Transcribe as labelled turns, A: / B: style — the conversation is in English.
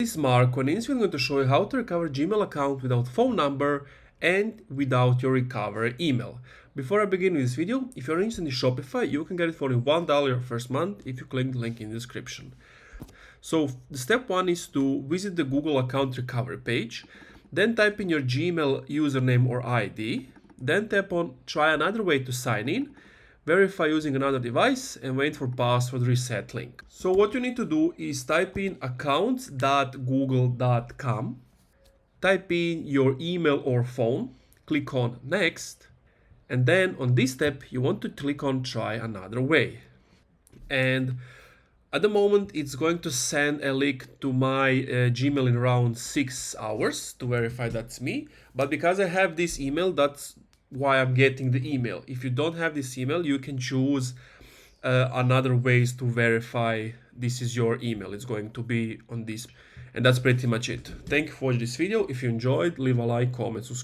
A: This is Marco, and in this video I'm going to show you how to recover Gmail account without phone number and without your recovery email. Before I begin with this video, if you're interested in Shopify, you can get it for only $1 your first month if you click the link in the description. So the step one is to visit the Google account recovery page, then type in your Gmail username or ID, then tap on try another way to sign in, verify using another device, and wait for password reset link. So what you need to do is type in accounts.google.com, type in your email or phone, click on next, and then on this step you want to click on try another way. And at the moment it's going to send a link to my Gmail in around 6 hours to verify that's me, but because I have this email, that's why I'm getting the email. If you don't have this email, you can choose another ways to verify this is your email. It's going to be on this, and that's pretty much it. Thank you for watching this video. If you enjoyed, leave a like, comment, subscribe.